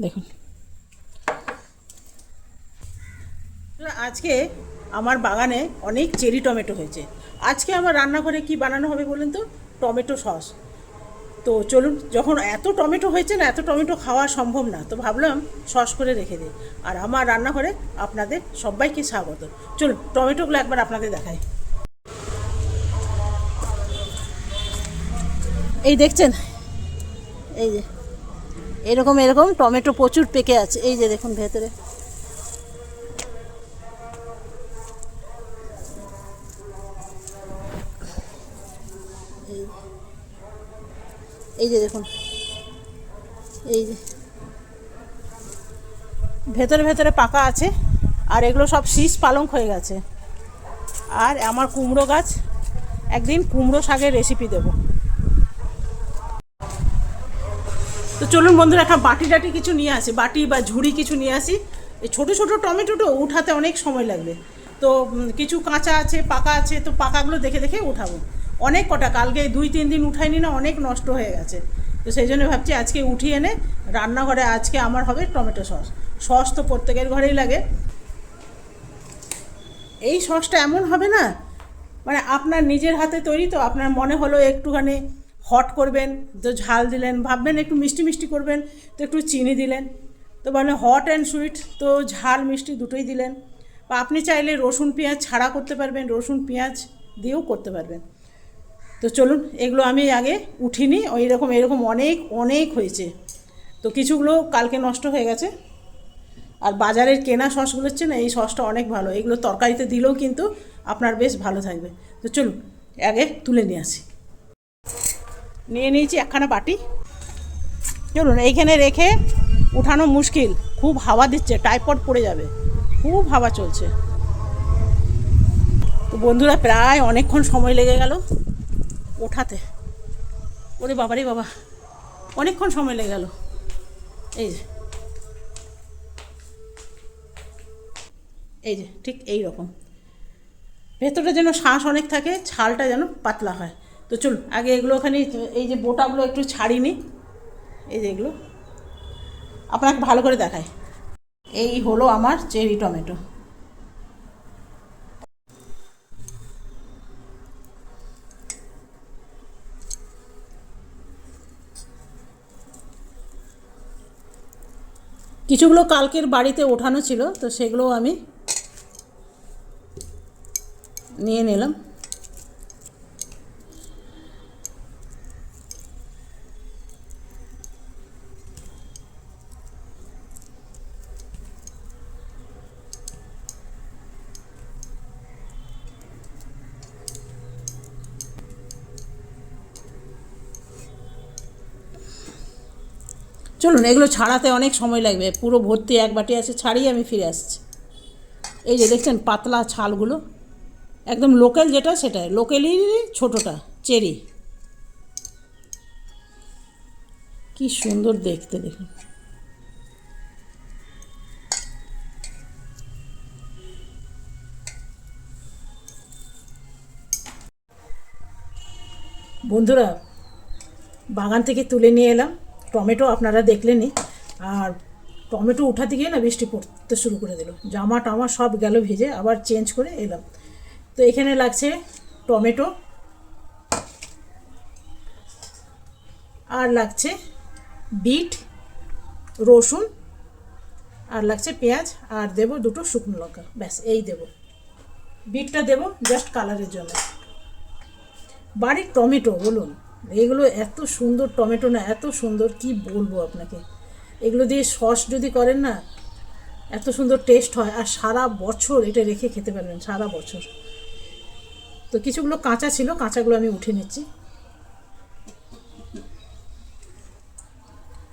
দেখুন আজকে আমার বাগানে অনেক চেরি টমেটো হয়েছে। আজকে আমার রান্নাঘরে কি বানানো হবে বলুন তো? Tomato sauce. তো চলুন, যখন এত টমেটো হয়েছে না, এত টমেটো খাওয়া সম্ভব না, তো ভাবলাম সস করে রেখে দিই। আর আমার রান্নাঘরে আপনাদের সবাইকে স্বাগত। চলুন টমেটোগুলো একবার আপনাদের দেখাই। এই দেখছেন, এই যে এরকম এরকম টমেটো প্রচুর পেকে আছে। এই যে দেখুন ভেতরে, এই যে দেখুন, এই যে ভেতরে ভেতরে পাকা আছে। আর এগুলো সব শীষ পালং হয়ে গেছে। আর আমার কুমড়ো গাছ, একদিন কুমড়ো শাকের রেসিপি দেব। তো চলুন বন্ধুরা, একটা বাটি টাটি কিছু নিয়ে আসি, বাটি বা ঝুড়ি কিছু নিয়ে আসি। এই ছোটো ছোটো টমেটোটো উঠাতে অনেক সময় লাগবে। তো কিছু কাঁচা আছে, পাকা আছে, তো পাকাগুলো দেখে দেখে উঠাবো। অনেক কটা, কালকে 2-3 দিন উঠাইনি না, অনেক নষ্ট হয়ে গেছে। তো সেই জন্য ভাবছি আজকে উঠিয়ে এনে রান্নাঘরে আজকে আমার হবে টমেটো সস। সস তো প্রত্যেকের ঘরেই লাগে। এই সসটা এমন হবে না, মানে আপনার নিজের হাতে তৈরি, তো আপনার মনে হলো একটুখানি হট করবেন, তো ঝাল দিলেন, ভাববেন একটু মিষ্টি মিষ্টি করবেন, তো একটু চিনি দিলেন। তো মানে হট অ্যান্ড সুইট, তো ঝাল মিষ্টি দুটোই দিলেন। বা আপনি চাইলে রসুন পেঁয়াজ ছাড়া করতে পারবেন, রসুন পেঁয়াজ দিয়েও করতে পারবেন। তো চলুন, এগুলো আমি আগে উঠিনি। ওই রকম এরকম অনেক অনেক হয়েছে। তো কিছুগুলো কালকে নষ্ট হয়ে গেছে। আর বাজারের কেনা সসগুলো হচ্ছে না, এই সসটা অনেক ভালো, এগুলো তরকারিতে দিলেও কিন্তু আপনার বেশ ভালো থাকবে। তো চলুন আগে তুলে নিয়ে আসি। নিয়ে নিয়েছি একখানা বাটি। চলুন এইখানে রেখে উঠানো মুশকিল, খুব হাওয়া দিচ্ছে, টাইফয়েড পড়ে যাবে, খুব হাওয়া চলছে। তো বন্ধুরা প্রায় অনেকক্ষণ সময় লেগে গেল ওঠাতে। ওরে বাবারে বাবা, অনেকক্ষণ সময় লেগে গেল। এই যে, এই যে ঠিক এই রকম, ভেতরটা যেন শ্বাস অনেক থাকে, ছালটা যেন পাতলা হয়। তো চলুন আগে এগুলো ওখানে, এই যে বোটাগুলো একটু ছাড়িয়ে নিই। এই যে এগুলো আপনাকে ভালো করে দেখায়। এই হলো আমার চেরি টমেটো। কিছুগুলো কালকের বাড়িতে ওঠানো ছিল, তো সেগুলো আমি নিয়ে নিলাম। চলুন এগুলো ছাড়াতে অনেক সময় লাগবে, পুরো ভর্তি এক বাটি আছে, ছাড়িয়ে আমি ফিরে আসছি। এই যে দেখছেন পাতলা ছালগুলো, একদম লোকাল যেটা সেটাই, লোকালই ছোটোটা চেরি। কি সুন্দর দেখতে দেখুন। বন্ধুরা বাগান থেকে তুলে নিয়ে এলাম টমেটো, আপনারা দেখলেনই। আর টমেটো উঠাতে গিয়ে না বৃষ্টি পড়তে শুরু করে দিল, জামা টামা সব গেল ভিজে, আবার চেঞ্জ করে এলাম। তো এখানে লাগছে টমেটো, আর লাগছে বিট, রসুন, আর লাগছে পেঁয়াজ, আর দেব দুটো শুকনো লঙ্কা, ব্যাস এই দেব। বিটটা দেব জাস্ট কালারের জন্য। বাড়ির টমেটো বলুন, এগুলো এত সুন্দর টমেটো না, এত সুন্দর কি বলবো আপনাকে। এগুলো দিয়ে সস যদি করেন না, এত সুন্দর টেস্ট হয়, আর সারা বছর এটা রেখে খেতে পারবেন, সারা বছর। তো কিছুগুলো কাঁচা ছিল, কাঁচাগুলো আমি উঠে নিচ্ছি।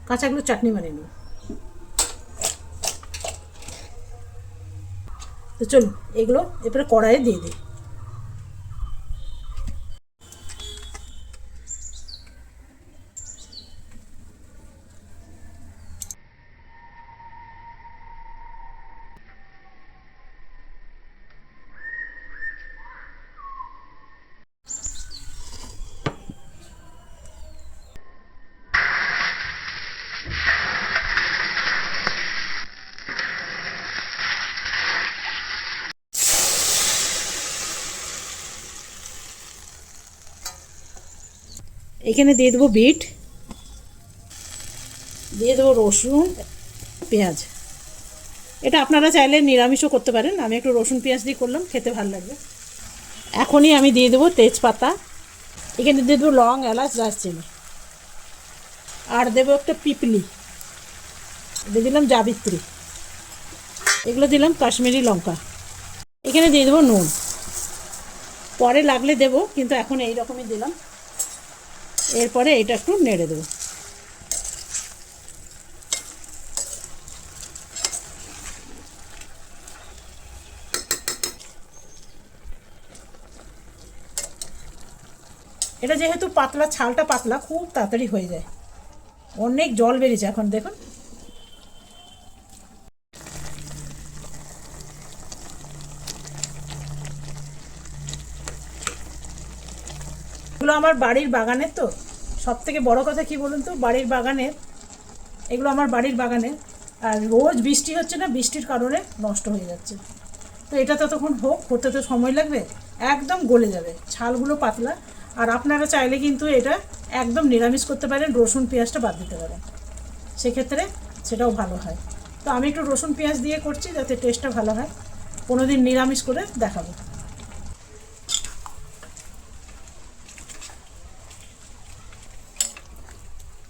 কাঁচাগুলো চাটনি বানিয়ে নেব। তো চলুন এগুলো এরপরে কড়াইয়ে দিয়ে দিই। এখানে দিয়ে দেবো বিট, দিয়ে দেবো রসুন, পেঁয়াজ। এটা আপনারা চাইলে নিরামিষও করতে পারেন, আমি একটু রসুন পেঁয়াজ দিয়ে করলাম, খেতে ভালো লাগবে। এখনই আমি দিয়ে দেবো তেজপাতা, এখানে দিয়ে দেবো লং, এলাচ, দারচিনি, আর দেবো একটা পিপলি, দিয়ে দিলাম জাবিত্রী, এগুলো দিলাম কাশ্মীরি লঙ্কা। এখানে দিয়ে দেবো নুন, পরে লাগলে দেবো, কিন্তু এখন এই রকমই দিলাম। এরপরে এটা একটু নেড়ে দেবো। এটা যেহেতু পাতলা, ছালটা পাতলা, খুব তাড়াতাড়ি হয়ে যায়। অনেক জল বেরিয়েছে এখন, দেখুন। এগুলো আমার বাড়ির বাগানের, তো সব থেকে বড় কথা কি বলুন তো, বাড়ির বাগানের, এগুলো আমার বাড়ির বাগানের। আর রোজ বৃষ্টি হচ্ছে না, বৃষ্টির কারণে নষ্ট হয়ে যাচ্ছে। তো এটা ততক্ষণ হোক, হতে তো সময় লাগবে, একদম গলে যাবে, ছালগুলো পাতলা। আর আপনারা চাইলে কিন্তু এটা একদম নিরামিষ করতে পারেন, রসুন পেঁয়াজটা বাদ দিতে পারেন, সেক্ষেত্রে সেটাও ভালো হয়। তো আমি একটু রসুন পেঁয়াজ দিয়ে করছি যাতে টেস্টটা ভালো হয়, কোনো দিন নিরামিষ করে দেখাবো।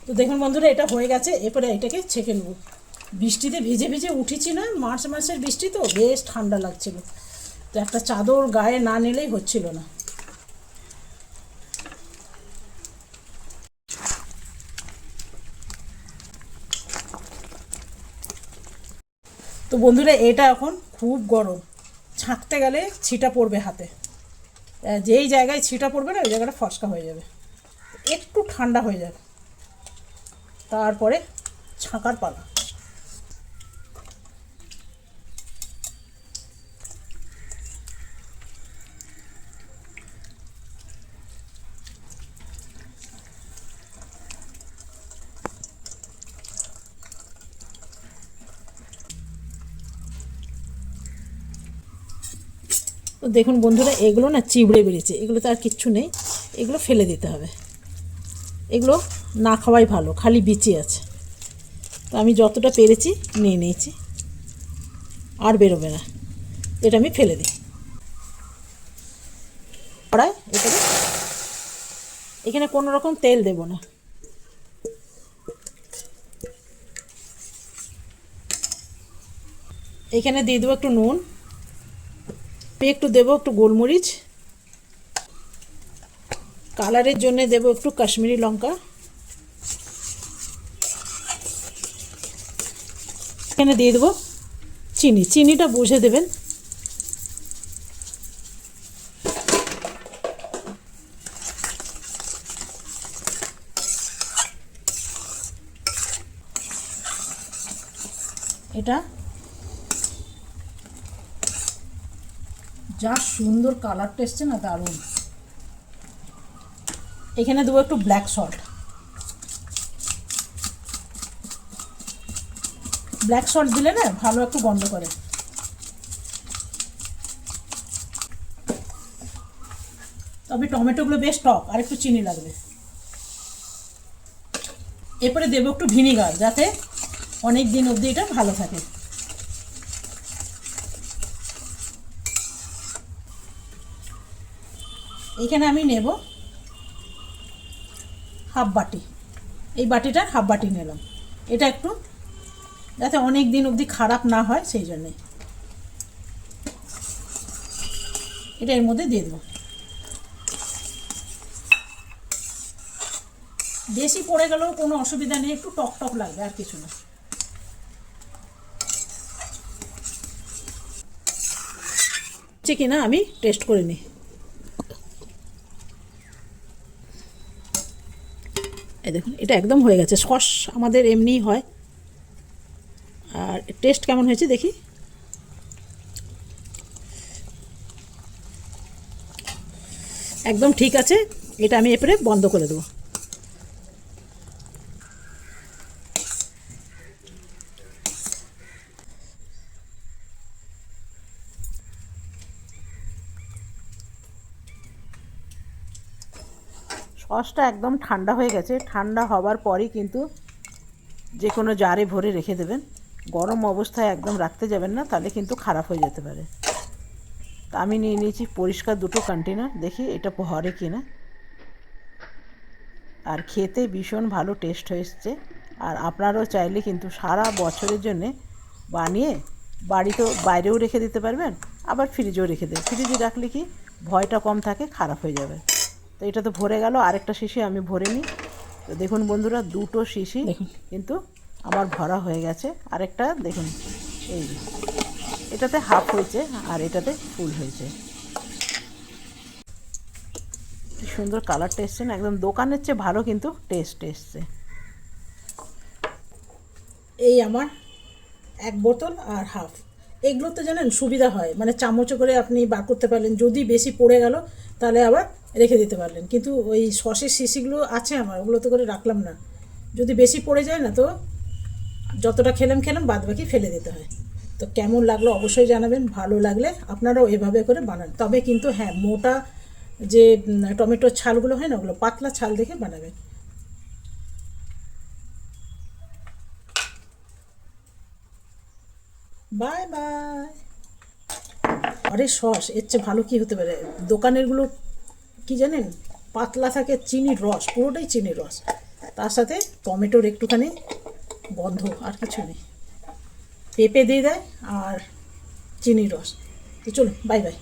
তো দেখুন বন্ধুরা, এটা হয়ে গেছে। এরপরে এটাকে ছেঁকে নেব। বৃষ্টিতে ভিজে ভিজে উঠেছি না, মার্চ মাসের বৃষ্টি, তো বেশ ঠান্ডা লাগছিল, তো একটা চাদর গায়ে না নিলেই হচ্ছিল না। তো বন্ধুরা, এটা এখন খুব গরম, ছাঁকতে গেলে ছিটা পড়বে হাতে, যেই জায়গায় ছিটা পড়বে না ওই জায়গাটা ফসকা হয়ে যাবে। একটু ঠান্ডা হয়ে যাবে, তারপরে ছাঁকার পালা। তো দেখুন বন্ধুরা, এগুলো না চিবড়ে বেরিয়েছে, এগুলো তো আর কিচ্ছু নেই, এগুলো ফেলে দিতে হবে। এগুলো না খাওয়াই ভালো, খালি বিচি আছে। তো আমি যতটা পেরেছি নিয়ে নিয়েছি, আর বেরোবে না, এটা আমি ফেলে দিই। কড়াই, এখানে কোনো রকম তেল দেব না। এখানে দিয়ে দেবো একটু নুন, একটু দেবো একটু গোলমরিচ, কালারের জন্য দেবো একটু কাশ্মীরি লঙ্কা, এখানে দিয়ে দেবো চিনি, চিনিটা বুঝে দেবেন। এটা যা সুন্দর কালারটা এসছে না, দারুণ। এখানে দেবো একটু ব্ল্যাক সল্ট, ব্ল্যাক সল্ট দিলে না ভালো একটু গন্ধ করে। তবে টমেটোগুলো বেশ টক, আর একটু চিনি লাগবে। এরপরে দেবো একটু ভিনিগার, যাতে অনেক দিন অবধি এটা ভালো থাকে। এখানে আমি নেব হাফ বাটি, এই বাটিটার হাফ বাটি নিলাম। এটা একটু যাতে অনেক দিন অবধি খারাপ না হয়, সেই জন্যে এটা এর মধ্যে দিয়ে দেবো। বেশি পড়ে গেলেও কোনো অসুবিধা নেই, একটু টক টক লাগবে, আর কিছু না। হচ্ছে কিনা আমি টেস্ট করে নিই। এই দেখুন, এটা একদম হয়ে গেছে। সস আমাদের এমনিই হয়, আর টেস্ট কেমন হয়েছে দেখি। একদম ঠিক আছে, এটা আমি এরপরে বন্ধ করে দেবো। সসটা একদম ঠান্ডা হয়ে গেছে। ঠান্ডা হবার পরই কিন্তু যে কোনো জারে ভরে রেখে দেবেন। গরম অবস্থায় একদম রাখতে যাবেন না, তাহলে কিন্তু খারাপ হয়ে যেতে পারে। তা আমি নিয়ে নিয়েছি পরিষ্কার দুটো কন্টেনার, দেখি এটা ভরে কিনা। আর খেতে ভীষণ ভালো টেস্ট হয়েছে। আর আপনারাও চাইলে কিন্তু সারা বছরের জন্যে বানিয়ে বাড়িতেও বাইরেও রেখে দিতে পারবেন, আবার ফ্রিজেও রেখে দেবেন। ফ্রিজে রাখলে কি ভয়টা কম থাকে, খারাপ হয়ে যাবে। তো এটা তো ভরে গেল, আরেকটা শিশি আমি ভরে নিই। তো দেখুন বন্ধুরা, দুটো শিশি দেখুন কিন্তু আমার ভরা হয়ে গেছে। আরেকটা দেখুন, এই এটাতে হাফ হয়েছে আর এটাতে ফুল হয়েছে। কি সুন্দর কালারটা এসছে না, একদম দোকানের চেয়ে ভালো কিন্তু টেস্ট এসছে। এই আমার এক বোতল আর হাফ। এগুলো তো জানেন সুবিধা হয়, মানে চামচে করে আপনি বার করতে পারলেন, যদি বেশি পড়ে গেল তাহলে আবার রেখে দিতে পারলেন। কিন্তু ওই সসের শিশিগুলো আছে আমার, ওগুলো তো করে রাখলাম না। যদি বেশি পড়ে যায় না তো যতটা খেলাম বাদ বাকি ফেলে দিতে হয়। তো কেমন লাগলো অবশ্যই জানাবেন, ভালো লাগলে আপনারাও এভাবে করে বানান। তবে কিন্তু হ্যাঁ, মোটা যে টমেটোর ছালগুলো হয় না, ওগুলো পাতলা ছাল দেখে বানাবেন। Bye bye. আরে সস এর চেয়ে ভালো কি হতে পারে? দোকানেরগুলো কি জানেন, পাতলা থাকে, চিনির রস, পুরোটাই চিনির রস, তার সাথে টমেটোর একটুখানি গন্ধ, আর কিছু নেই। পেঁপে দিয়ে দেয় আর চিনির রস। তো চলো, বাই বাই।